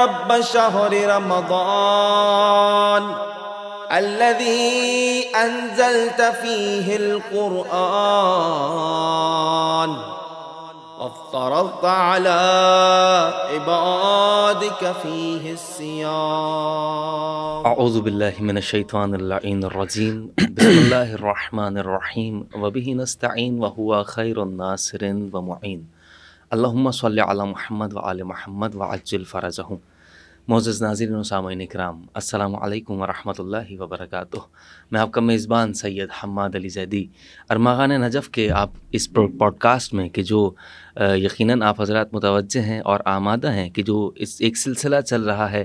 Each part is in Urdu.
رب شهر رمضان الذي أنزلت فيه القرآن وافترضت على عبادك فيه الصيام. اعوذ باللہ من الشیطان اللعین الرجیم. بسم اللہ الرحمن الرحیم وبہ نستعین وہو خیر الناصر ومعین. اللہم صلی علی محمد وآل محمد وعجل فرجہم. معزز ناظرین و سامعین اکرام، السلام علیکم ورحمۃ اللہ وبرکاتہ. میں آپ کا میزبان سید حماد علی زیدی ارمغان نجف کے آپ اس پوڈ کاسٹ میں کہ جو یقیناً آپ حضرات متوجہ ہیں اور آمادہ ہیں کہ جو ایک سلسلہ چل رہا ہے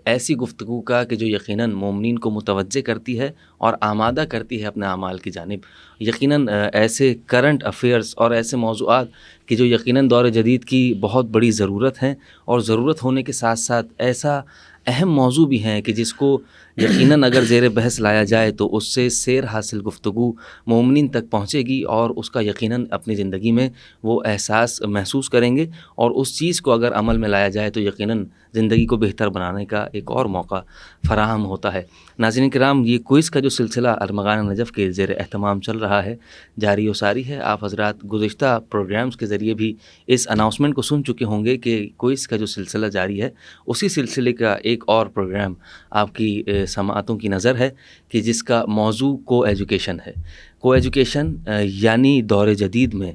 ایسی گفتگو کا کہ جو یقیناً مومنین کو متوجہ کرتی ہے اور آمادہ کرتی ہے اپنے اعمال کی جانب. یقیناً ایسے کرنٹ افیئرز اور ایسے موضوعات کہ جو یقیناً دور جدید کی بہت بڑی ضرورت ہیں، اور ضرورت ہونے کے ساتھ ساتھ ایسا اہم موضوع بھی ہیں کہ جس کو یقیناً اگر زیر بحث لایا جائے تو اس سے سیر حاصل گفتگو مومنین تک پہنچے گی اور اس کا یقیناً اپنی زندگی میں وہ احساس محسوس کریں گے، اور اس چیز کو اگر عمل میں لایا جائے تو یقیناً زندگی کو بہتر بنانے کا ایک اور موقع فراہم ہوتا ہے. ناظرین کرام، یہ کوئز کا جو سلسلہ ارمغان نجف کے زیر اہتمام چل رہا ہے جاری و ساری ہے. آپ حضرات گزشتہ پروگرامز کے ذریعے بھی اس اناؤنسمنٹ کو سن چکے ہوں گے کہ کوئز کا جو سلسلہ جاری ہے اسی سلسلے کا ایک اور پروگرام آپ کی سماعتوں کی نظر ہے کہ جس کا موضوع کو ایجوکیشن ہے. کو ایجوکیشن یعنی دور جدید میں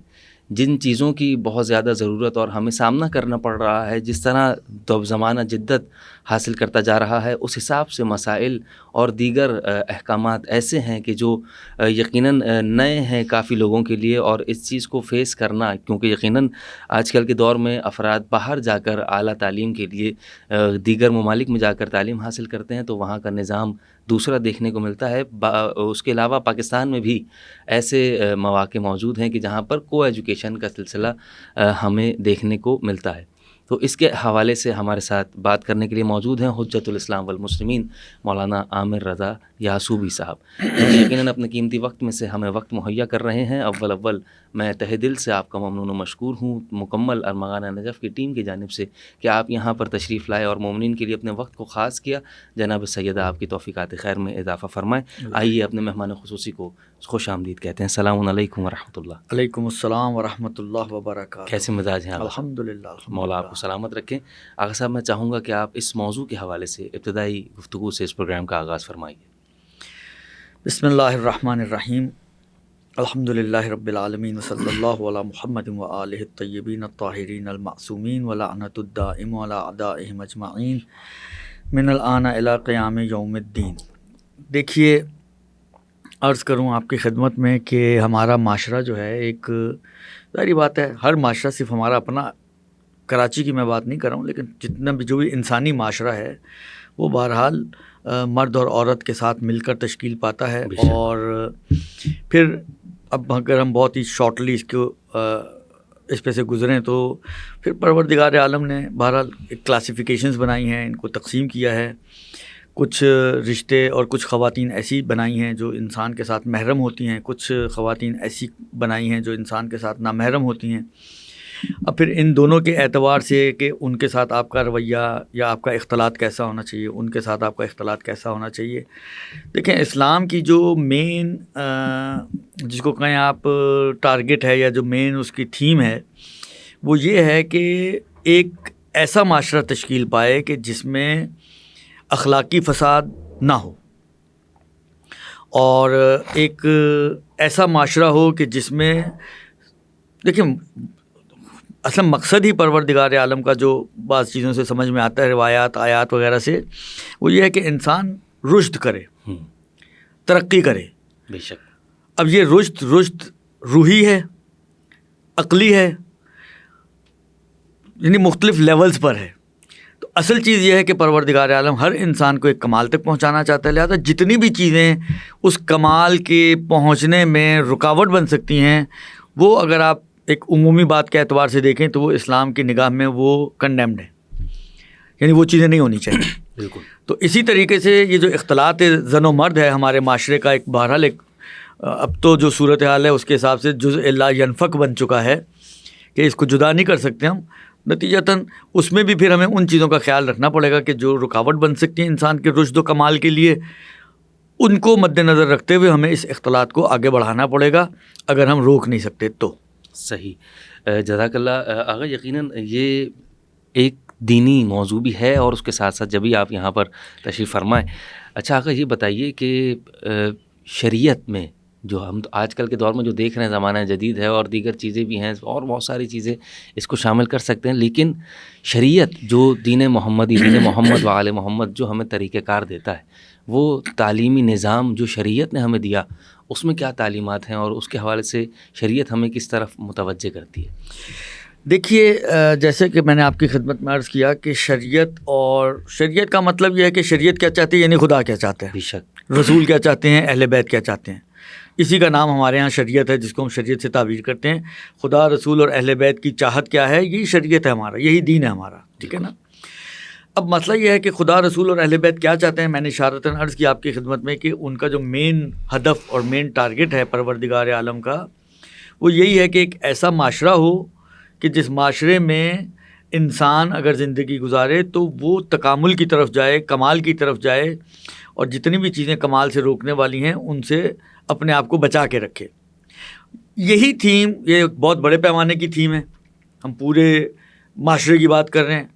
جن چیزوں کی بہت زیادہ ضرورت اور ہمیں سامنا کرنا پڑ رہا ہے، جس طرح زمانہ جدت حاصل کرتا جا رہا ہے، اس حساب سے مسائل اور دیگر احکامات ایسے ہیں کہ جو یقیناً نئے ہیں کافی لوگوں کے لیے، اور اس چیز کو فیس کرنا، کیونکہ یقیناً آج کل کے دور میں افراد باہر جا کر اعلیٰ تعلیم کے لیے دیگر ممالک میں جا کر تعلیم حاصل کرتے ہیں تو وہاں کا نظام دوسرا دیکھنے کو ملتا ہے. اس کے علاوہ پاکستان میں بھی ایسے مواقع موجود ہیں کہ جہاں پر کو ایجوکیشن کا سلسلہ ہمیں دیکھنے کو ملتا ہے. تو اس کے حوالے سے ہمارے ساتھ بات کرنے کے لیے موجود ہیں حجت الاسلام والمسلمین مولانا عامر رضا یعصوبی صاحب، جو یقیناً اپنے قیمتی وقت میں سے ہمیں وقت مہیا کر رہے ہیں. اول میں تہ دل سے آپ کا ممنون و مشکور ہوں مکمل ارمغان نجف کی ٹیم کی جانب سے کہ آپ یہاں پر تشریف لائے اور مومنین کے لیے اپنے وقت کو خاص کیا. جناب سیدہ آپ کی توفیقات خیر میں اضافہ فرمائیں. آئیے اپنے مہمان خصوصی کو خوش آمدید کہتے ہیں. السلام علیکم ورحمۃ اللہ. علیکم السلام ورحمۃ اللہ وبرکاتہ. کیسے مزاج ہیں آپ؟ الحمدللہ. مولا آپ کو سلامت رکھیں. آغا صاحب، میں چاہوں گا کہ آپ اس موضوع کے حوالے سے ابتدائی گفتگو سے اس پروگرام کا آغاز فرمائیے. بسم اللہ الرحمن الرحیم. الحمدللہ رب العالمین وصلی اللہ علی محمد وآلہ الطیبین الطاہرین المعصومین ولعنۃ الدائم علی اعدائہم اجمعین من الآن الی قیام یوم الدین. دیکھیے، عرض کروں آپ کی خدمت میں کہ ہمارا معاشرہ جو ہے، ایک ظاہری بات ہے ہر معاشرہ، صرف ہمارا اپنا کراچی کی میں بات نہیں کر رہا ہوں، لیکن جتنا بھی جو بھی انسانی معاشرہ ہے وہ بہرحال مرد اور عورت کے ساتھ مل کر تشکیل پاتا ہے. اور پھر اب اگر ہم بہت ہی شارٹلی اس پہ سے گزریں تو پھر پروردگار عالم نے بہرحال ایک کلاسیفیکیشنز بنائی ہیں، ان کو تقسیم کیا ہے. کچھ رشتے اور کچھ خواتین ایسی بنائی ہیں جو انسان کے ساتھ محرم ہوتی ہیں، کچھ خواتین ایسی بنائی ہیں جو انسان کے ساتھ نامحرم ہوتی ہیں. اب پھر ان دونوں کے اعتبار سے کہ ان کے ساتھ آپ کا رویہ یا آپ کا اختلاط کیسا ہونا چاہیے، ان کے ساتھ آپ کا اختلاط کیسا ہونا چاہیے. دیکھیں، اسلام کی جو مین جس کو کہیں آپ ٹارگٹ ہے یا جو مین اس کی تھیم ہے، وہ یہ ہے کہ ایک ایسا معاشرہ تشکیل پائے کہ جس میں اخلاقی فساد نہ ہو، اور ایک ایسا معاشرہ ہو کہ جس میں دیکھیں اصل مقصد ہی پروردگار عالم کا جو بعض چیزوں سے سمجھ میں آتا ہے، روایات آیات وغیرہ سے، وہ یہ ہے کہ انسان رشد کرے، ترقی کرے. بے شک. اب یہ رشد روحی ہے، عقلی ہے، یعنی مختلف لیولز پر ہے. تو اصل چیز یہ ہے کہ پروردگار عالم ہر انسان کو ایک کمال تک پہنچانا چاہتا ہے. لہٰذا جتنی بھی چیزیں اس کمال کے پہنچنے میں رکاوٹ بن سکتی ہیں، وہ اگر آپ ایک عمومی بات کے اعتبار سے دیکھیں تو وہ اسلام کی نگاہ میں وہ کنڈیمڈ ہے، یعنی وہ چیزیں نہیں ہونی چاہیے. بالکل. تو اسی طریقے سے یہ جو اختلاط زن و مرد ہے ہمارے معاشرے کا، ایک بہرحال ایک اب تو جو صورتحال ہے اس کے حساب سے جزء لا ینفک بن چکا ہے کہ اس کو جدا نہیں کر سکتے ہم. نتیجتاً اس میں بھی پھر ہمیں ان چیزوں کا خیال رکھنا پڑے گا کہ جو رکاوٹ بن سکتی ہیں انسان کے رشد و کمال کے لیے، ان کو مد نظر رکھتے ہوئے ہمیں اس اختلاط کو آگے بڑھانا پڑے گا اگر ہم روک نہیں سکتے تو۔ صحیح، جزاک اللہ آغا۔ یقیناً یہ ایک دینی موضوع بھی ہے اور اس کے ساتھ ساتھ جبھی آپ یہاں پر تشریف فرمائیں۔ اچھا آغا یہ بتائیے کہ شریعت میں جو ہم آج کل کے دور میں جو دیکھ رہے ہیں، زمانہ جدید ہے اور دیگر چیزیں بھی ہیں اور بہت ساری چیزیں اس کو شامل کر سکتے ہیں، لیکن شریعت جو دین محمدی، دین محمد و آل محمد جو ہمیں طریقہ کار دیتا ہے، وہ تعلیمی نظام جو شریعت نے ہمیں دیا، اس میں کیا تعلیمات ہیں اور اس کے حوالے سے شریعت ہمیں کس طرف متوجہ کرتی ہے؟ دیکھیے، جیسے کہ میں نے آپ کی خدمت میں عرض کیا کہ شریعت کا مطلب یہ ہے کہ شریعت کیا چاہتی ہے، یعنی خدا کیا چاہتے ہیں، بے شک رسول کیا چاہتے ہیں، اہل بیت کیا چاہتے ہیں، اسی کا نام ہمارے ہاں شریعت ہے، جس کو ہم شریعت سے تعبیر کرتے ہیں۔ خدا، رسول اور اہل بیت کی چاہت کیا ہے، یہی شریعت ہے ہمارا، یہی دین ہے ہمارا، ٹھیک ہے نا۔ اب مسئلہ یہ ہے کہ خدا، رسول اور اہل بیت کیا چاہتے ہیں۔ میں نے اشارتاً عرض کیا آپ کی خدمت میں کہ ان کا جو مین ہدف اور مین ٹارگٹ ہے پروردگار عالم کا، وہ یہی ہے کہ ایک ایسا معاشرہ ہو کہ جس معاشرے میں انسان اگر زندگی گزارے تو وہ تکامل کی طرف جائے، کمال کی طرف جائے، اور جتنی بھی چیزیں کمال سے روکنے والی ہیں ان سے اپنے آپ کو بچا کے رکھے۔ یہی تھیم، یہ بہت بڑے پیمانے کی تھیم ہے، ہم پورے معاشرے کی بات کر رہے ہیں،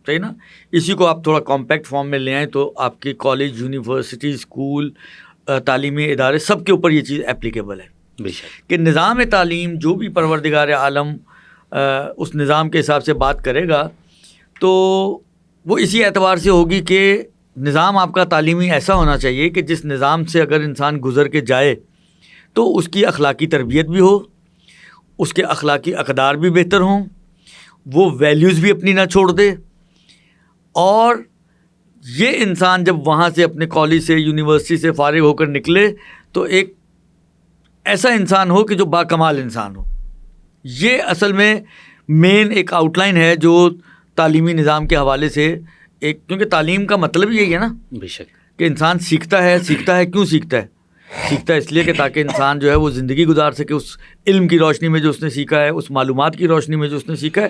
صحیح نا۔ اسی کو آپ تھوڑا کمپیکٹ فارم میں لے آئیں تو آپ کے کالج، یونیورسٹی، اسکول، تعلیمی ادارے، سب کے اوپر یہ چیز اپلیکیبل ہے بے شک کہ نظام تعلیم جو بھی پروردگار عالم اس نظام کے حساب سے بات کرے گا تو وہ اسی اعتبار سے ہوگی کہ نظام آپ کا تعلیمی ایسا ہونا چاہیے کہ جس نظام سے اگر انسان گزر کے جائے تو اس کی اخلاقی تربیت بھی ہو، اس کے اخلاقی اقدار بھی بہتر ہوں، وہ ویلیوز بھی اپنی نہ چھوڑ دے، اور یہ انسان جب وہاں سے اپنے کالج سے، یونیورسٹی سے فارغ ہو کر نکلے تو ایک ایسا انسان ہو کہ جو باکمال انسان ہو۔ یہ اصل میں مین ایک آؤٹ لائن ہے جو تعلیمی نظام کے حوالے سے ایک، کیونکہ تعلیم کا مطلب یہی ہے نا بے شک کہ انسان سیکھتا ہے کیوں سیکھتا ہے؟ سیکھتا ہے اس لیے کہ تاکہ انسان جو ہے وہ زندگی گزار سکے اس علم کی روشنی میں جو اس نے سیکھا ہے، اس معلومات کی روشنی میں جو اس نے سیکھا ہے۔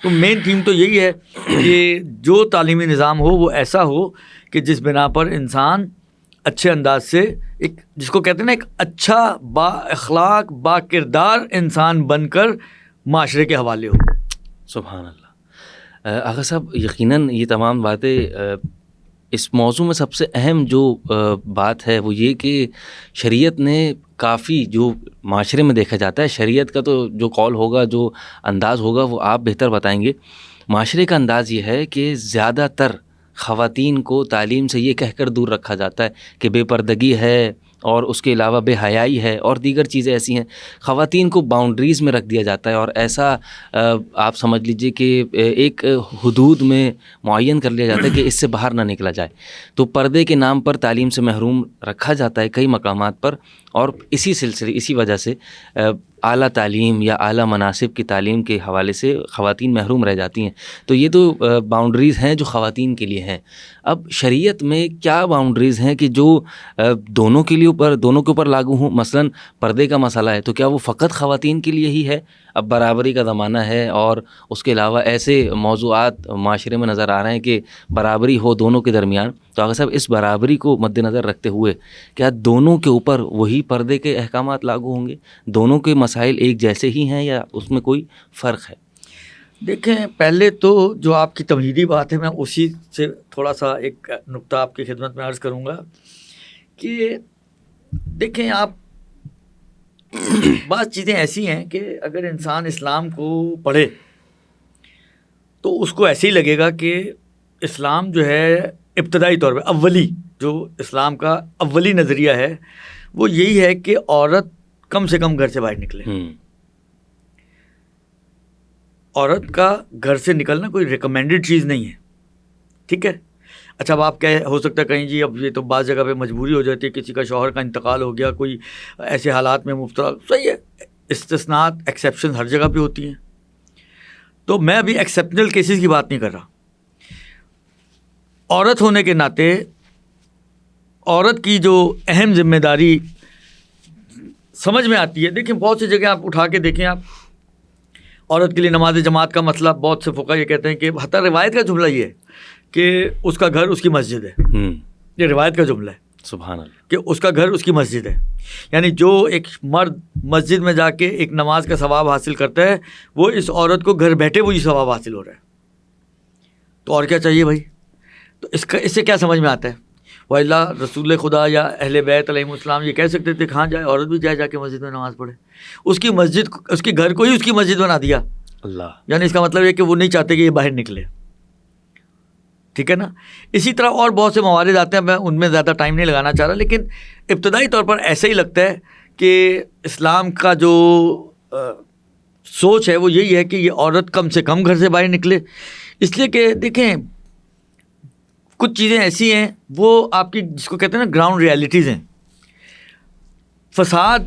تو مین تھیم تو یہی ہے کہ جو تعلیمی نظام ہو وہ ایسا ہو کہ جس بنا پر انسان اچھے انداز سے ایک، جس کو کہتے ہیں نا، ایک اچھا با اخلاق، با کردار انسان بن کر معاشرے کے حوالے ہو۔ سبحان اللہ۔ آغا صاحب، یقیناً یہ تمام باتیں، اس موضوع میں سب سے اہم جو بات ہے وہ یہ کہ شریعت نے کافی، جو معاشرے میں دیکھا جاتا ہے، شریعت کا تو جو قول ہوگا، جو انداز ہوگا وہ آپ بہتر بتائیں گے، معاشرے کا انداز یہ ہے کہ زیادہ تر خواتین کو تعلیم سے یہ کہہ کر دور رکھا جاتا ہے کہ بے پردگی ہے، اور اس کے علاوہ بے حیائی ہے اور دیگر چیزیں ایسی ہیں، خواتین کو باؤنڈریز میں رکھ دیا جاتا ہے، اور ایسا آپ سمجھ لیجئے کہ ایک حدود میں معین کر لیا جاتا ہے کہ اس سے باہر نہ نکلا جائے۔ تو پردے کے نام پر تعلیم سے محروم رکھا جاتا ہے کئی مقامات پر، اور اسی وجہ سے اعلیٰ تعلیم یا اعلیٰ مناصب کی تعلیم کے حوالے سے خواتین محروم رہ جاتی ہیں۔ تو یہ تو باؤنڈریز ہیں جو خواتین کے لیے ہیں۔ اب شریعت میں کیا باؤنڈریز ہیں کہ جو دونوں کے اوپر لاگو ہوں؟ مثلاً پردے کا مسئلہ ہے تو کیا وہ فقط خواتین کے لیے ہی ہے؟ اب برابری کا زمانہ ہے اور اس کے علاوہ ایسے موضوعات معاشرے میں نظر آ رہے ہیں کہ برابری ہو دونوں کے درمیان، تو آغا صاحب اس برابری کو مد نظر رکھتے ہوئے کیا دونوں کے اوپر وہی پردے کے احکامات لاگو ہوں گے؟ دونوں کے مسائل ایک جیسے ہی ہیں یا اس میں کوئی فرق ہے؟ دیکھیں، پہلے تو جو آپ کی تمہیدی بات ہے میں اسی سے تھوڑا سا ایک نقطہ آپ کی خدمت میں عرض کروں گا کہ دیکھیں، آپ بعض چیزیں ایسی ہیں کہ اگر انسان اسلام کو پڑھے تو اس کو ایسے ہی لگے گا کہ اسلام جو ہے ابتدائی طور پہ جو اسلام کا اولی نظریہ ہے وہ یہی ہے کہ عورت کم سے کم گھر سے باہر نکلے۔ عورت کا گھر سے نکلنا کوئی ریکمینڈڈ چیز نہیں ہے، ٹھیک ہے۔ اچھا، اب آپ ہو سکتا ہے کہیں جی اب یہ تو بعض جگہ پہ مجبوری ہو جاتی ہے، کسی کا شوہر کا انتقال ہو گیا، کوئی ایسے حالات میں مبتلا، صحیح ہے، استثناءات، ایکسیپشن ہر جگہ پہ ہوتی ہیں۔ تو میں ابھی ایکسیپشنل کیسز کی بات نہیں کر رہا۔ عورت ہونے کے ناطے عورت کی جو اہم ذمہ داری سمجھ میں آتی ہے، دیکھیں بہت سی جگہ آپ اٹھا کے دیکھیں، آپ عورت کے لیے نماز جماعت کا مسئلہ بہت سے فقہا یہ کہتے ہیں کہ حتیٰ روایت کا جملہ یہ ہے کہ اس کا گھر اس کی مسجد ہے. یہ روایت کا جملہ ہے سبحان اللہ کہ اس کا گھر اس کی مسجد ہے. یعنی جو ایک مرد مسجد میں جا کے ایک نماز کا ثواب حاصل کرتا ہے وہ اس عورت کو گھر بیٹھے وہی ثواب حاصل ہو رہا ہے. تو اور کیا چاہیے بھائی؟ تو اس سے کیا سمجھ میں آتا ہے؟ وَإِلَّا رسول خدا یا اہل بیت علیہ السلام یہ کہہ سکتے تھے کہاں جائے، عورت بھی جائے جا کے مسجد میں نماز پڑھے. اس کی مسجد، اس کے گھر کو ہی اس کی مسجد بنا دیا. اللہ. یعنی اس کا مطلب یہ کہ وہ نہیں چاہتے کہ یہ باہر نکلے. ٹھیک ہے نا. اسی طرح اور بہت سے موارد آتے ہیں، میں ان میں زیادہ ٹائم نہیں لگانا چاہ رہا، لیکن ابتدائی طور پر ایسا ہی لگتا ہے کہ اسلام کا جو سوچ ہے وہ یہی ہے کہ یہ عورت کم سے کم گھر سے باہر نکلے. اس لیے کہ دیکھیں کچھ چیزیں ایسی ہیں وہ آپ کی جس کو کہتے ہیں نا گراؤنڈ ریالٹیز ہیں. فساد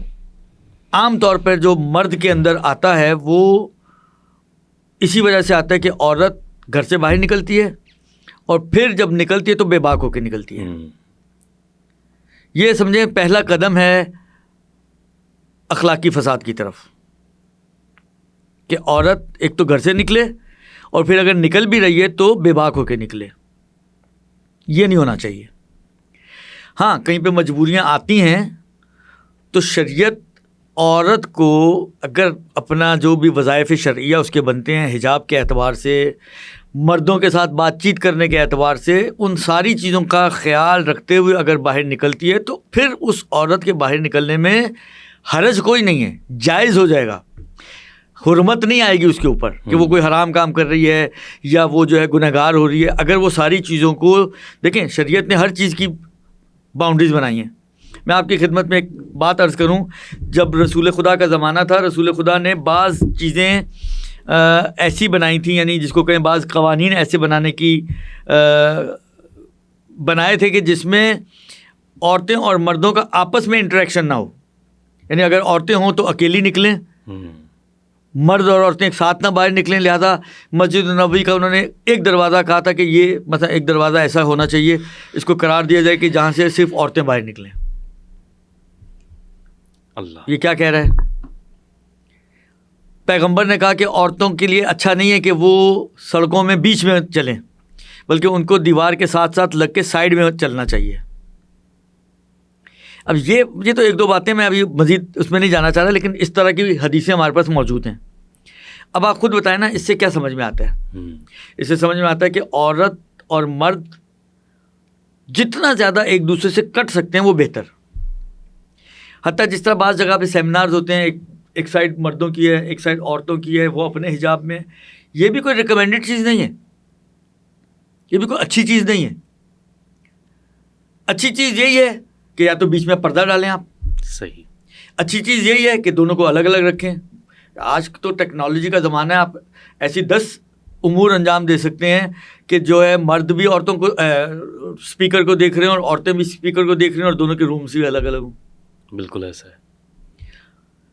عام طور پر جو مرد کے اندر آتا ہے وہ اسی وجہ سے آتا ہے کہ عورت گھر سے باہر نکلتی ہے اور پھر جب نکلتی ہے تو بے باک ہو کے نکلتی ہے. یہ سمجھیں پہلا قدم ہے اخلاقی فساد کی طرف کہ عورت ایک تو گھر سے نکلے اور پھر اگر نکل بھی رہی ہے تو بے باک ہو کے نکلے. یہ نہیں ہونا چاہیے. ہاں کہیں پہ مجبوریاں آتی ہیں تو شریعت عورت کو اگر اپنا جو بھی وظائف شرعیہ اس کے بنتے ہیں حجاب کے اعتبار سے، مردوں کے ساتھ بات چیت کرنے کے اعتبار سے، ان ساری چیزوں کا خیال رکھتے ہوئے اگر باہر نکلتی ہے تو پھر اس عورت کے باہر نکلنے میں حرج کوئی نہیں ہے، جائز ہو جائے گا. حرمت نہیں آئے گی اس کے اوپر کہ وہ کوئی حرام کام کر رہی ہے یا وہ جو ہے گنہگار ہو رہی ہے. اگر وہ ساری چیزوں کو دیکھیں، شریعت نے ہر چیز کی باؤنڈریز بنائی ہیں. میں آپ کی خدمت میں ایک بات عرض کروں، جب رسول خدا کا زمانہ تھا رسول خدا نے بعض چیزیں ایسی بنائی تھیں، یعنی جس کو کہیں بعض قوانین ایسے بنانے کی بنائے تھے کہ جس میں عورتیں اور مردوں کا آپس میں انٹریکشن نہ ہو. یعنی اگر عورتیں ہوں تو اکیلی نکلیں، مرد اور عورتیں ایک ساتھ نہ باہر نکلیں. لہذا مسجد نبوی کا انہوں نے ایک دروازہ کہا تھا کہ یہ مثلا ایک دروازہ ایسا ہونا چاہیے، اس کو قرار دیا جائے کہ جہاں سے صرف عورتیں باہر نکلیں. اللہ. یہ کیا کہہ رہا ہے؟ پیغمبر نے کہا کہ عورتوں کے لیے اچھا نہیں ہے کہ وہ سڑکوں میں بیچ میں چلیں، بلکہ ان کو دیوار کے ساتھ ساتھ لگ کے سائڈ میں چلنا چاہیے. اب یہ تو ایک دو باتیں میں ابھی مزید اس میں نہیں جانا چاہ رہا، لیکن اس طرح کی حدیثیں ہمارے پاس موجود ہیں. اب آپ خود بتائیں نا اس سے کیا سمجھ میں آتا ہے؟ اس سے سمجھ میں آتا ہے کہ عورت اور مرد جتنا زیادہ ایک دوسرے سے کٹ سکتے ہیں وہ بہتر. حتیٰ جس طرح بعض جگہ پہ سیمینارز ہوتے ہیں، ایک سائڈ مردوں کی ہے ایک سائڈ عورتوں کی ہے، وہ اپنے حجاب میں، یہ بھی کوئی ریکمینڈڈ چیز نہیں ہے، یہ بھی کوئی اچھی چیز نہیں ہے. اچھی چیز یہی ہے کہ یا تو بیچ میں پردہ ڈالیں آپ. صحیح. اچھی چیز یہی ہے کہ دونوں کو الگ الگ رکھیں. آج تو ٹیکنالوجی کا زمانہ ہے، آپ ایسی 10 امور انجام دے سکتے ہیں کہ جو ہے مرد بھی عورتوں کو اسپیکر کو دیکھ رہے ہیں اور عورتیں بھی اسپیکر کو دیکھ رہی ہیں اور دونوں کے رومس بھی الگ الگ ہوں. بالکل ایسا ہے.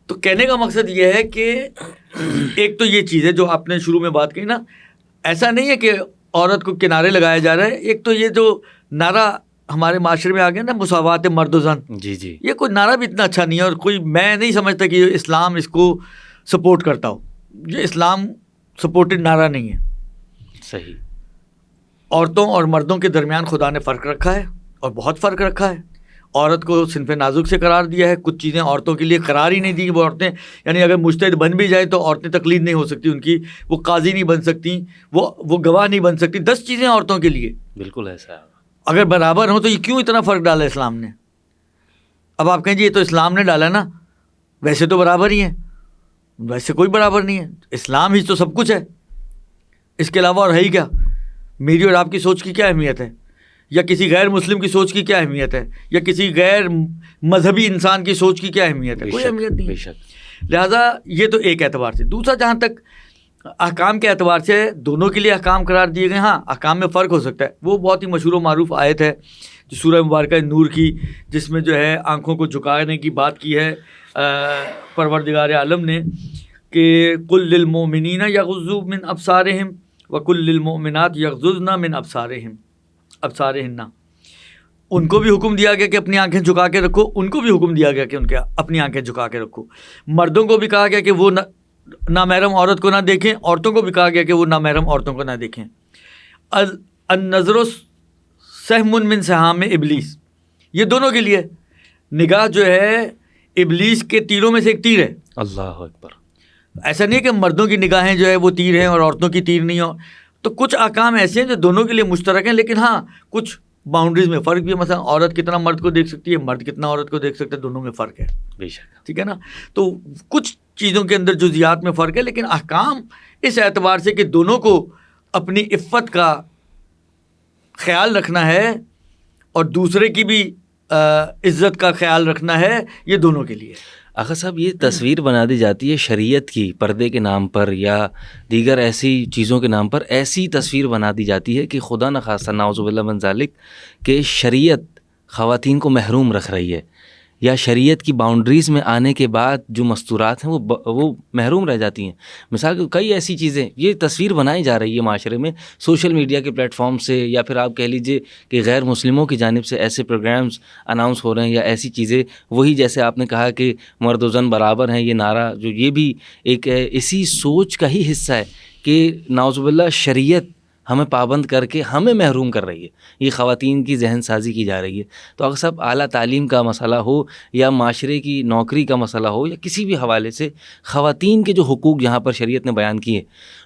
تو کہنے کا مقصد یہ ہے کہ ایک تو یہ چیز ہے جو آپ نے شروع میں بات کہی نا، ایسا نہیں ہے کہ عورت کو کنارے لگایا جا رہا ہے. ایک تو یہ جو نعرہ ہمارے معاشرے میں آ گیا نا، مساوات مرد و زن، جی جی، یہ کوئی نعرہ بھی اتنا اچھا نہیں ہے اور کوئی میں نہیں سمجھتا کہ اسلام اس کو سپورٹ کرتا ہو. یہ اسلام سپورٹڈ نعرہ نہیں ہے. صحیح. عورتوں اور مردوں کے درمیان خدا نے فرق رکھا ہے اور بہت فرق رکھا ہے. عورت کو صنف نازک سے قرار دیا ہے. کچھ چیزیں عورتوں کے لیے قرار ہی نہیں دی. وہ عورتیں یعنی اگر مجتہد بن بھی جائیں تو عورتیں تقلید نہیں ہو سکتی ان کی، وہ قاضی نہیں بن سکتی، وہ گواہ نہیں بن سکتی. 10 چیزیں عورتوں کے لیے. بالکل ایسا ہے. اگر برابر ہوں تو یہ کیوں اتنا فرق ڈالا اسلام نے؟ اب آپ کہیں جی یہ تو اسلام نے ڈالا نا، ویسے تو برابر ہی ہیں. ویسے کوئی برابر نہیں ہے. اسلام ہی تو سب کچھ ہے، اس کے علاوہ اور ہے ہی کیا؟ میری اور آپ کی سوچ کی کیا اہمیت ہے، یا کسی غیر مسلم کی سوچ کی کیا اہمیت ہے، یا کسی غیر مذہبی انسان کی سوچ کی کیا اہمیت ہے؟ کوئی اہمیت نہیں ہے. لہٰذا یہ تو ایک اعتبار سے. دوسرا، جہاں تک احکام کے اعتبار سے دونوں کے لیے احکام قرار دیے گئے. ہاں احکام میں فرق ہو سکتا ہے. وہ بہت ہی مشہور و معروف آیت ہے جو سورہ مبارکہ نور کی، جس میں جو ہے آنکھوں کو جھکانے کی بات کی ہے پروردگار عالم نے کہ قل للمؤمنین یغضوا من ابصارہم وقل للمؤمنات یغضضن من ابصارہن. ان کو بھی حکم دیا گیا کہ اپنی آنکھیں جھکا کے رکھو، ان کو بھی حکم دیا گیا کہ ان کے اپنی آنکھیں جھکا کے رکھو. مردوں کو بھی کہا گیا کہ وہ نامحرم عورت کو نہ دیکھیں، عورتوں کو بھی کہا گیا کہ وہ نامحرم عورتوں کو نہ دیکھیں۔ النظر سہم من سہام ابلیس، یہ دونوں کے لیے نگاہ جو ہے ابلیس کے تیروں میں سے ایک تیر ہے۔ اللہ اکبر۔ ایسا نہیں کہ مردوں کی نگاہیں جو ہے وہ تیر ہیں اور عورتوں کی تیر نہیں ہو، تو کچھ احکام ایسے ہیں جو دونوں کے لیے مشترک ہیں، لیکن ہاں کچھ باؤنڈریز میں فرق بھی ہے۔ مثلا عورت کتنا مرد کو دیکھ سکتی ہے، مرد کتنا عورت کو دیکھ سکتا ہے، دونوں میں فرق ہے، بے شک۔ ٹھیک ہے نا۔ تو کچھ چیزوں کے اندر جزیات میں فرق ہے، لیکن احکام اس اعتبار سے کہ دونوں کو اپنی عفت کا خیال رکھنا ہے اور دوسرے کی بھی عزت کا خیال رکھنا ہے، یہ دونوں کے لیے۔ آقا صاحب، یہ تصویر بنا دی جاتی ہے شریعت کی، پردے کے نام پر یا دیگر ایسی چیزوں کے نام پر ایسی تصویر بنا دی جاتی ہے کہ خدا نخواستہ نعوذ باللہ من ذالک کہ شریعت خواتین کو محروم رکھ رہی ہے، یا شریعت کی باؤنڈریز میں آنے کے بعد جو مستورات ہیں وہ محروم رہ جاتی ہیں۔ مثال کے کئی ایسی چیزیں یہ تصویر بنائی جا رہی ہے معاشرے میں، سوشل میڈیا کے پلیٹ فارم سے، یا پھر آپ کہہ لیجئے کہ غیر مسلموں کی جانب سے ایسے پروگرامز اناؤنس ہو رہے ہیں یا ایسی چیزیں، وہی جیسے آپ نے کہا کہ مرد و زن برابر ہیں، یہ نعرہ جو یہ بھی ایک اسی سوچ کا ہی حصہ ہے کہ نعوذ باللہ شریعت ہمیں پابند کر کے ہمیں محروم کر رہی ہے، یہ خواتین کی ذہن سازی کی جا رہی ہے۔ تو اگر صاحب اعلیٰ تعلیم کا مسئلہ ہو یا معاشرے کی نوکری کا مسئلہ ہو یا کسی بھی حوالے سے خواتین کے جو حقوق یہاں پر شریعت نے بیان کیے،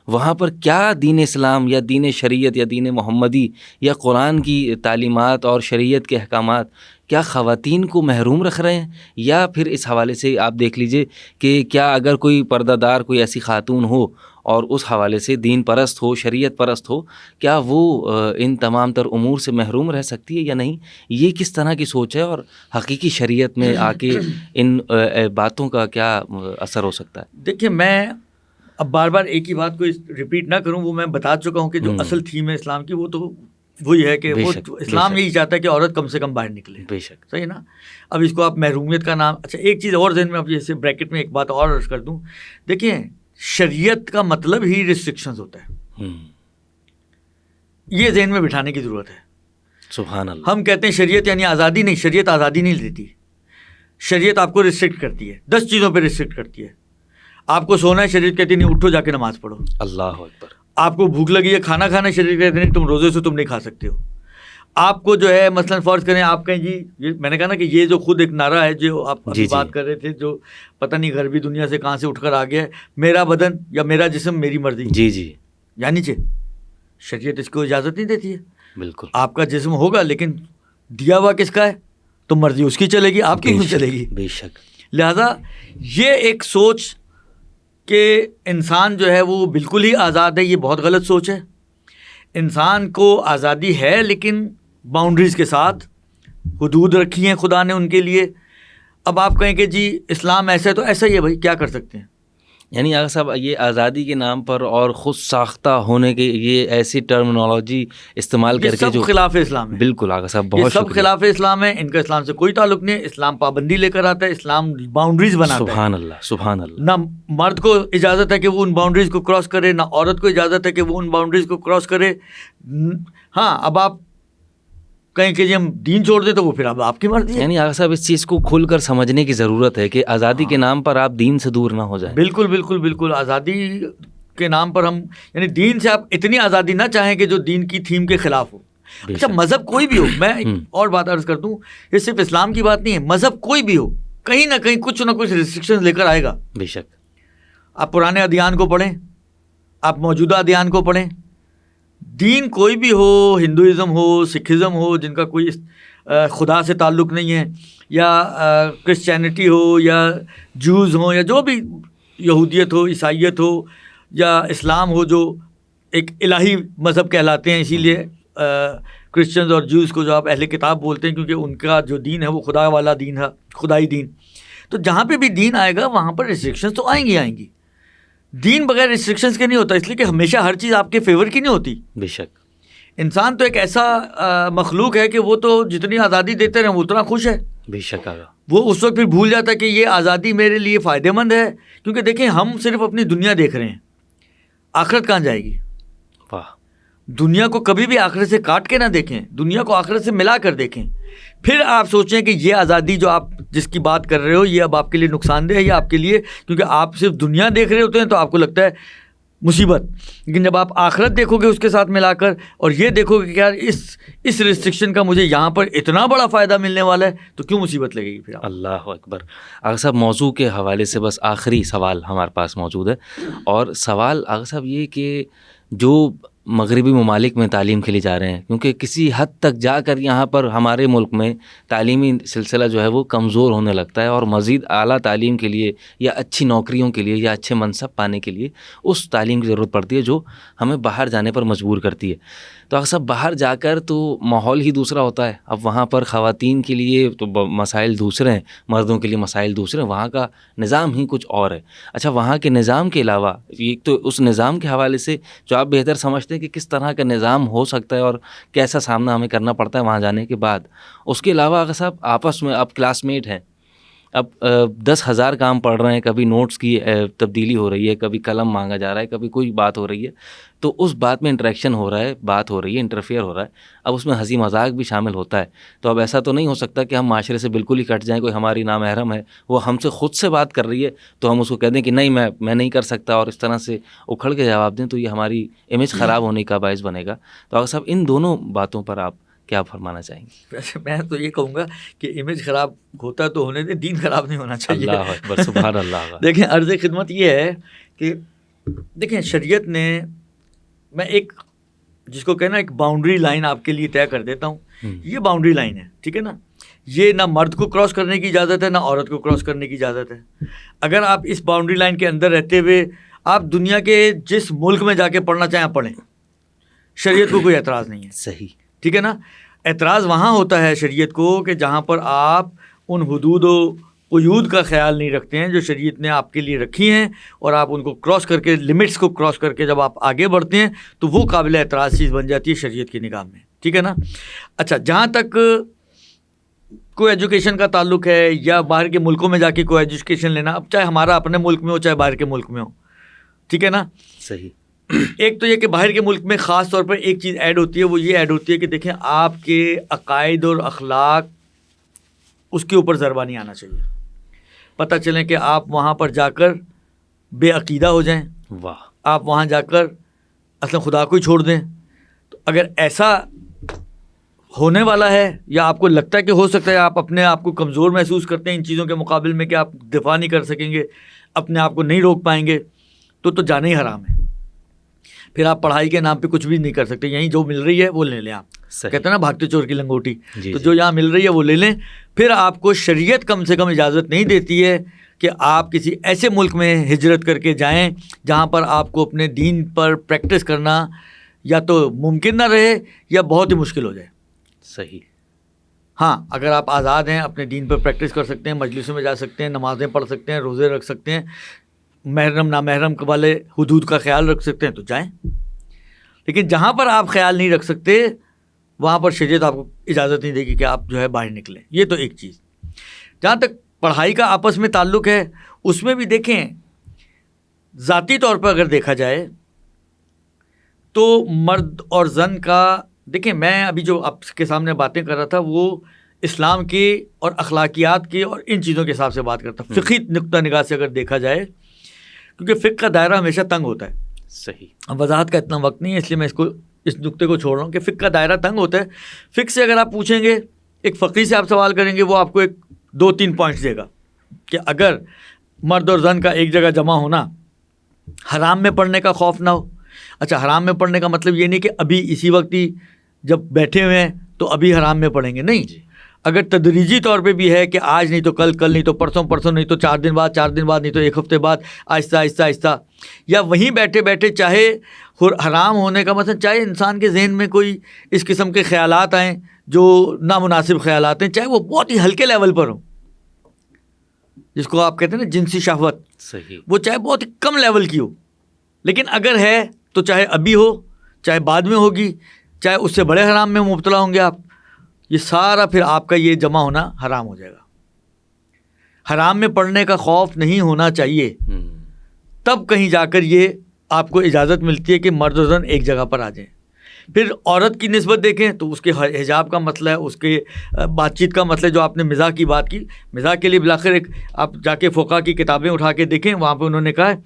وہاں پر کیا دین اسلام یا دین شریعت یا دین محمدی یا قرآن کی تعلیمات اور شریعت کے احکامات کیا خواتین کو محروم رکھ رہے ہیں؟ یا پھر اس حوالے سے آپ دیکھ لیجئے کہ کیا اگر کوئی پردہ دار کوئی ایسی خاتون ہو اور اس حوالے سے دین پرست ہو، شریعت پرست ہو، کیا وہ ان تمام تر امور سے محروم رہ سکتی ہے یا نہیں؟ یہ کس طرح کی سوچ ہے اور حقیقی شریعت میں آ کے ان باتوں کا کیا اثر ہو سکتا ہے؟ دیکھیے، میں اب بار بار ایک ہی بات کو ریپیٹ نہ کروں، وہ میں بتا چکا ہوں کہ جو اصل تھیم ہے اسلام کی وہ تو وہی ہے کہ وہ اسلام یہی چاہتا ہے کہ عورت کم سے کم باہر نکلے۔ بے شک، صحیح نا۔ اب اس کو آپ محرومیت کا نام، اچھا ایک چیز اور ذہن میں اب جیسے بریکٹ میں ایک بات اور عرض کر دوں، دیکھیں شریعت کا مطلب ہی ریسٹرکشنز ہوتا ہے، یہ ذہن میں بٹھانے کی ضرورت ہے۔ سبحان اللہ۔ ہم کہتے ہیں شریعت یعنی آزادی، نہیں، شریعت آزادی نہیں دیتی، شریعت آپ کو ریسٹرکٹ کرتی ہے، 10 چیزوں پہ ریسٹرکٹ کرتی ہے۔ آپ کو سونا ہے، شریعت کہتی نہیں اٹھو جا کے نماز پڑھو۔ اللہ اکبر۔ آپ کو بھوک لگی ہے، کھانا کھانا، شریعت کہتی نہیں تم روزے سے تم نہیں کھا سکتے ہو۔ آپ کو جو ہے مثلاً فرض کریں آپ کہیں جی، میں نے کہا نا کہ یہ جو خود ایک نعرہ ہے جو آپ بات کر رہے تھے، جو پتہ نہیں غربی دنیا سے کہاں سے اٹھ کر آ گیا ہے، میرا بدن یا میرا جسم میری مرضی، جی یعنی شریعت اس کو اجازت نہیں دیتی ہے۔ بالکل، آپ کا جسم ہوگا لیکن دیا ہوا کس کا ہے، تو مرضی اس کی چلے گی، آپ کی نہیں چلے گی۔ بے شک۔ لہذا یہ ایک سوچ کہ انسان جو ہے وہ بالکل ہی آزاد ہے، یہ بہت غلط سوچ ہے۔ انسان کو آزادی ہے لیکن باؤنڈریز کے ساتھ، حدود رکھی ہیں خدا نے ان کے لیے۔ اب آپ کہیں کہ جی اسلام ایسا ہے تو ایسا ہی ہے، بھائی کیا کر سکتے ہیں۔ یعنی آقا صاحب یہ آزادی کے نام پر اور خود ساختہ ہونے کے یہ ایسی ٹرمنالوجی استعمال کر کے جو خلاف اسلام ہے۔ بالکل آقا صاحب، بہت سب خلاف اسلام ہے، ان کا اسلام سے کوئی تعلق نہیں ہے۔ اسلام پابندی لے کر آتا ہے، اسلام باؤنڈریز بناتا ہے۔ سبحان اللہ، سبحان اللہ۔ نہ مرد کو اجازت ہے کہ وہ ان باؤنڈریز کو کراس کرے، نہ عورت کو اجازت ہے کہ وہ ان باؤنڈریز کو کراس کرے۔ ہاں، اب آپ کہیں کہ جی ہم دین چھوڑ دیں تو وہ پھر اب آپ کی مرضی ہے۔ یعنی آقا صاحب اس چیز کو کھل کر سمجھنے کی ضرورت ہے کہ آزادی کے نام پر آپ دین سے دور نہ ہو جائیں۔ بالکل بالکل بالکل، آزادی کے نام پر ہم یعنی دین سے آپ اتنی آزادی نہ چاہیں کہ جو دین کی تھیم کے خلاف ہو۔ اچھا مذہب کوئی بھی ہو، میں اور بات عرض کر دوں، یہ صرف اسلام کی بات نہیں ہے، مذہب کوئی بھی ہو کہیں نہ کہیں کچھ نہ کچھ ریسٹرکشن لے کر آئے گا۔ بے شک۔ آپ پرانے ادیان کو پڑھیں، آپ موجودہ ادیان کو پڑھیں، دین کوئی بھی ہو، ہندوازم ہو، سکھزم ہو جن کا کوئی خدا سے تعلق نہیں ہے، یا کرسچینٹی ہو، یا جوز ہوں، یا جو بھی یہودیت ہو، عیسائیت ہو، یا اسلام ہو جو ایک الہی مذہب کہلاتے ہیں، اسی لیے کرسچنز اور جوز کو جو آپ اہل کتاب بولتے ہیں کیونکہ ان کا جو دین ہے وہ خدا والا دین ہے، خدائی دین۔ تو جہاں پہ بھی دین آئے گا وہاں پر ریسٹرکشنز تو آئیں گی۔ دین بغیر ریسٹرکشنز کے نہیں ہوتا، اس لیے کہ ہمیشہ ہر چیز آپ کے فیور کی نہیں ہوتی۔ بے شک۔ انسان تو ایک ایسا مخلوق ہے کہ وہ تو جتنی آزادی دیتے رہیں وہ اتنا خوش ہے۔ بے شک آگا۔ وہ اس وقت پھر بھول جاتا ہے کہ یہ آزادی میرے لیے فائدہ مند ہے، کیونکہ دیکھیں ہم صرف اپنی دنیا دیکھ رہے ہیں، آخرت کہاں جائے گی؟ واہ۔ دنیا کو کبھی بھی آخرت سے کاٹ کے نہ دیکھیں، دنیا کو آخرت سے ملا کر دیکھیں. پھر آپ سوچیں کہ یہ آزادی جو آپ جس کی بات کر رہے ہو یہ اب آپ کے لیے نقصان دہ ہے یا آپ کے لیے، کیونکہ آپ صرف دنیا دیکھ رہے ہوتے ہیں تو آپ کو لگتا ہے مصیبت، لیکن جب آپ آخرت دیکھو گے اس کے ساتھ ملا کر اور یہ دیکھو گے کہ یار اس ریسٹرکشن کا مجھے یہاں پر اتنا بڑا فائدہ ملنے والا ہے تو کیوں مصیبت لگے گی پھر آپ. اللہ اکبر. آغا صاحب موضوع کے حوالے سے بس آخری سوال ہمارے پاس موجود ہے، اور سوال آغا صاحب یہ کہ جو مغربی ممالک میں تعلیم کے لیے جا رہے ہیں، کیونکہ کسی حد تک جا کر یہاں پر ہمارے ملک میں تعلیمی سلسلہ جو ہے وہ کمزور ہونے لگتا ہے، اور مزید اعلیٰ تعلیم کے لیے یا اچھی نوکریوں کے لیے یا اچھے منصب پانے کے لیے اس تعلیم کی ضرورت پڑتی ہے جو ہمیں باہر جانے پر مجبور کرتی ہے. تو آغا صاحب باہر جا کر تو ماحول ہی دوسرا ہوتا ہے. اب وہاں پر خواتین کے لیے تو مسائل دوسرے ہیں، مردوں کے لیے مسائل دوسرے ہیں، وہاں کا نظام ہی کچھ اور ہے. اچھا، وہاں کے نظام کے علاوہ ایک تو اس نظام کے حوالے سے جو آپ بہتر سمجھتے ہیں کہ کس طرح کا نظام ہو سکتا ہے اور کیسا سامنا ہمیں کرنا پڑتا ہے وہاں جانے کے بعد، اس کے علاوہ آغا صاحب آپس میں آپ کلاس میٹ ہیں، اب 10,000 کام پڑھ رہے ہیں، کبھی نوٹس کی تبدیلی ہو رہی ہے، کبھی قلم مانگا جا رہا ہے، کبھی کوئی بات ہو رہی ہے، تو اس بات میں انٹریکشن ہو رہا ہے، بات ہو رہی ہے، انٹرفیئر ہو رہا ہے. اب اس میں ہنسی مذاق بھی شامل ہوتا ہے. تو اب ایسا تو نہیں ہو سکتا کہ ہم معاشرے سے بالکل ہی کٹ جائیں. کوئی ہماری نامحرم ہے، وہ ہم سے خود سے بات کر رہی ہے تو ہم اس کو کہہ دیں کہ نہیں میں نہیں کر سکتا، اور اس طرح سے اکھڑ کے جواب دیں، تو یہ ہماری امیج خراب ہونے کا باعث بنے گا. تو آغا صاحب ان دونوں باتوں پر آپ کیا فرمانا چاہیں گے؟ ویسے میں تو یہ کہوں گا کہ امیج خراب ہوتا تو ہونے دیں، دین خراب نہیں ہونا چاہیے. اللہ اکبر، سبحان اللہ. دیکھیں، عرض خدمت یہ ہے کہ دیکھیں شریعت نے، میں ایک جس کو کہنا ایک باؤنڈری لائن آپ کے لیے طے کر دیتا ہوں. یہ باؤنڈری لائن ہے، ٹھیک ہے نا، یہ نہ مرد کو کراس کرنے کی اجازت ہے نہ عورت کو کراس کرنے کی اجازت ہے. اگر آپ اس باؤنڈری لائن کے اندر رہتے ہوئے آپ دنیا کے جس ملک میں جا کے پڑھنا چاہیں پڑھیں، شریعت کو کوئی اعتراض نہیں ہے. صحیح، ٹھیک ہے نا. اعتراض وہاں ہوتا ہے شریعت کو کہ جہاں پر آپ ان حدود و قیود کا خیال نہیں رکھتے ہیں جو شریعت نے آپ کے لیے رکھی ہیں، اور آپ ان کو کراس کر کے، لمٹس کو کراس کر کے جب آپ آگے بڑھتے ہیں تو وہ قابل اعتراض چیز بن جاتی ہے شریعت کی نگاہ میں. ٹھیک ہے نا. اچھا، جہاں تک کوئی ایجوکیشن کا تعلق ہے یا باہر کے ملکوں میں جا کے کوئی ایجوکیشن لینا، اب چاہے ہمارا اپنے ملک میں ہو چاہے باہر کے ملک میں ہو، ٹھیک ہے نا. صحیح. ایک تو یہ کہ باہر کے ملک میں خاص طور پر ایک چیز ایڈ ہوتی ہے، وہ یہ ایڈ ہوتی ہے کہ دیکھیں آپ کے عقائد اور اخلاق اس کے اوپر ضربہ نہیں آنا چاہیے. پتہ چلیں کہ آپ وہاں پر جا کر بے عقیدہ ہو جائیں، واہ، آپ وہاں جا کر اصلا خدا کو ہی چھوڑ دیں. تو اگر ایسا ہونے والا ہے یا آپ کو لگتا ہے کہ ہو سکتا ہے آپ اپنے آپ کو کمزور محسوس کرتے ہیں ان چیزوں کے مقابل میں کہ آپ دفاع نہیں کر سکیں گے، اپنے آپ کو نہیں روک پائیں گے، تو جانا ہی حرام ہے. پھر آپ پڑھائی کے نام پہ کچھ بھی نہیں کر سکتے. یہیں جو مل رہی ہے وہ لے لیں. آپ کہتے ہیں نا بھاگتے چور کی لنگوٹی، تو جو یہاں مل رہی ہے وہ لے لیں. پھر آپ کو شریعت کم سے کم اجازت نہیں دیتی ہے کہ آپ کسی ایسے ملک میں ہجرت کر کے جائیں جہاں پر آپ کو اپنے دین پر پریکٹس کرنا یا تو ممکن نہ رہے یا بہت ہی مشکل ہو جائے. صحیح. ہاں، اگر آپ آزاد ہیں، اپنے دین پر پریکٹس کر سکتے ہیں، مجلسوں میں جا سکتے ہیں، نمازیں پڑھ سکتے ہیں، روزے رکھ سکتے ہیں، محرم نامحرم والے حدود کا خیال رکھ سکتے ہیں تو جائیں. لیکن جہاں پر آپ خیال نہیں رکھ سکتے وہاں پر شریعت آپ کو اجازت نہیں دے گی کہ آپ جو ہے باہر نکلیں. یہ تو ایک چیز. جہاں تک پڑھائی کا آپس میں تعلق ہے اس میں بھی دیکھیں، ذاتی طور پر اگر دیکھا جائے تو مرد اور زن کا، دیکھیں میں ابھی جو آپ کے سامنے باتیں کر رہا تھا وہ اسلام کی اور اخلاقیات کی اور ان چیزوں کے حساب سے بات کرتا ہوں. فقہی نقطہ نگاہ سے اگر دیکھا جائے، کیونکہ فقہ کا دائرہ ہمیشہ تنگ ہوتا ہے. صحیح. اب وضاحت کا اتنا وقت نہیں ہے اس لیے میں اس نقطے کو چھوڑ رہا ہوں کہ فقہ کا دائرہ تنگ ہوتا ہے. فقہ سے اگر آپ پوچھیں گے، ایک فقی سے آپ سوال کریں گے، وہ آپ کو 2-3 پوائنٹس دے گا کہ اگر مرد اور زن کا ایک جگہ جمع ہونا، حرام میں پڑھنے کا خوف نہ ہو. اچھا، حرام میں پڑھنے کا مطلب یہ نہیں کہ ابھی اسی وقت ہی جب بیٹھے ہوئے ہیں تو ابھی حرام میں پڑھیں گے، نہیں. اگر تدریجی طور پہ بھی ہے کہ آج نہیں تو کل، کل نہیں تو پرسوں، پرسوں نہیں تو 4 دن بعد، 4 دن بعد نہیں تو 1 ہفتے بعد، آہستہ آہستہ آہستہ، یا وہیں بیٹھے بیٹھے چاہے حرام ہونے کا مثلا چاہے انسان کے ذہن میں کوئی اس قسم کے خیالات آئیں جو نامناسب خیالات ہیں، چاہے وہ بہت ہی ہلکے لیول پر ہوں، جس کو آپ کہتے ہیں نا جنسی شہوت، صحیح، وہ چاہے بہت ہی کم لیول کی ہو، لیکن اگر ہے تو چاہے ابھی ہو چاہے بعد میں ہوگی، چاہے اس سے بڑے حرام میں مبتلا ہوں گے آپ، یہ سارا پھر آپ کا یہ جمع ہونا حرام ہو جائے گا. حرام میں پڑھنے کا خوف نہیں ہونا چاہیے، تب کہیں جا کر یہ آپ کو اجازت ملتی ہے کہ مرد و زن ایک جگہ پر آ جائیں. پھر عورت کی نسبت دیکھیں تو اس کے حجاب کا مسئلہ ہے، اس کے بات چیت کا مسئلہ ہے. جو آپ نے مزاح کی بات کی، مزاح کے لیے بالآخر ایک آپ جا کے فقہ کی کتابیں اٹھا کے دیکھیں، وہاں پہ انہوں نے کہا ہے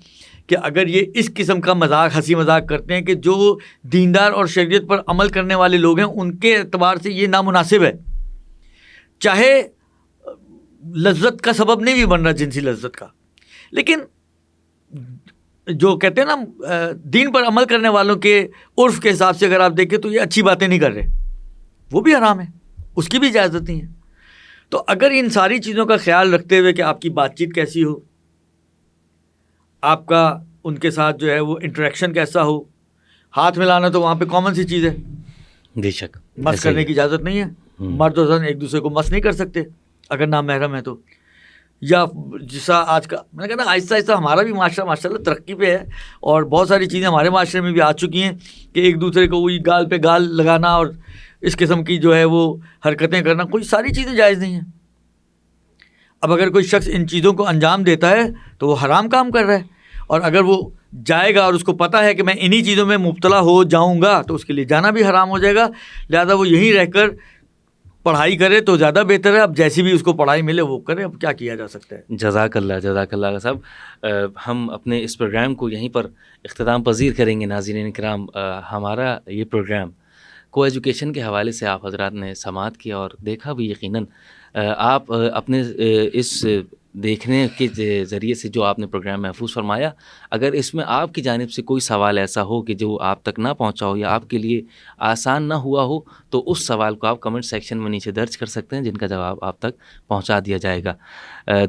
کہ اگر یہ اس قسم کا مذاق، ہنسی مذاق کرتے ہیں کہ جو دیندار اور شریعت پر عمل کرنے والے لوگ ہیں ان کے اعتبار سے یہ نامناسب ہے، چاہے لذت کا سبب نہیں بھی بن رہا جنسی لذت کا، لیکن جو کہتے ہیں نا دین پر عمل کرنے والوں کے عرف کے حساب سے اگر آپ دیکھیں تو یہ اچھی باتیں نہیں کر رہے، وہ بھی حرام ہے، اس کی بھی اجازت نہیں ہے. تو اگر ان ساری چیزوں کا خیال رکھتے ہوئے کہ آپ کی بات چیت کیسی ہو، آپ کا ان کے ساتھ جو ہے وہ انٹریکشن کیسا ہو، ہاتھ ملانا تو وہاں پہ کامن سی چیز ہے، بے شک مس کرنے کی اجازت نہیں ہے. مرد و زن ایک دوسرے کو مس نہیں کر سکتے اگر نامحرم ہے تو. یا جیسا آج کا میں نے کہا نا آہستہ آہستہ ہمارا بھی معاشرہ ماشاء اللہ ترقی پہ ہے، اور بہت ساری چیزیں ہمارے معاشرے میں بھی آ چکی ہیں کہ ایک دوسرے کو وہی گال پہ گال لگانا اور اس قسم کی جو ہے وہ حرکتیں کرنا، کوئی ساری چیزیں جائز نہیں ہیں. اب اگر کوئی شخص ان چیزوں کو انجام دیتا ہے تو وہ حرام کام کر رہا ہے، اور اگر وہ جائے گا اور اس کو پتہ ہے کہ میں انہی چیزوں میں مبتلا ہو جاؤں گا تو اس کے لیے جانا بھی حرام ہو جائے گا. لہذا وہ یہیں رہ کر پڑھائی کرے تو زیادہ بہتر ہے. اب جیسی بھی اس کو پڑھائی ملے وہ کرے، اب کیا کیا جا سکتا ہے. جزاک اللہ صاحب. ہم اپنے اس پروگرام کو یہیں پر اختتام پذیر کریں گے. ناظرین کرام، ہمارا یہ پروگرام کو ایجوکیشن کے حوالے سے آپ حضرات نے سماعت کیا اور دیکھا بھی. یقیناً آپ اپنے اس دیکھنے کے ذریعے سے جو آپ نے پروگرام محفوظ فرمایا، اگر اس میں آپ کی جانب سے کوئی سوال ایسا ہو کہ جو آپ تک نہ پہنچا ہو یا آپ کے لیے آسان نہ ہوا ہو تو اس سوال کو آپ کمنٹ سیکشن میں نیچے درج کر سکتے ہیں، جن کا جواب آپ تک پہنچا دیا جائے گا.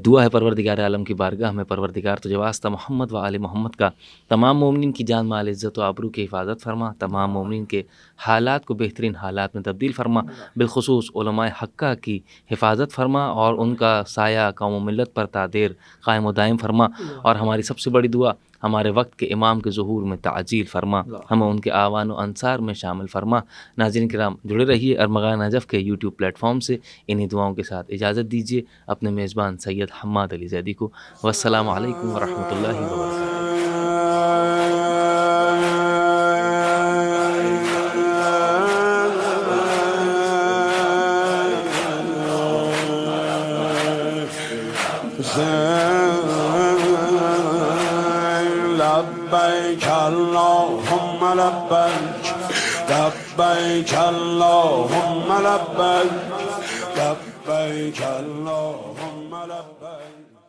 دعا ہے پروردگار عالم کی بارگاہ میں پروردگار تجھے واسطہ محمد و آل محمد کا تمام مومنین کی جان مال عزت و آبرو کی حفاظت فرما، تمام مومنین کے حالات کو بہترین حالات میں تبدیل فرما، بالخصوص علماء حقہ کی حفاظت فرما اور ان کا سایہ قوم و ملت پر تعدیر قائم و دائم فرما. اور ہماری سب سے بڑی دعا، ہمارے وقت کے امام کے ظہور میں تعجیل فرما، ہمیں ان کے آوان و انصار میں شامل فرما. ناظرین کرام، جڑے رہیے ارمغان نجف کے یوٹیوب پلیٹ فارم سے. انہی دعاؤں کے ساتھ اجازت دیجیے اپنے میزبان سید حماد علی زیدی کو. والسلام علیکم ورحمۃ اللہ وبرکاتہ. لبيك اللهم لبيك لبيك اللهم لبيك لبيك اللهم لبيك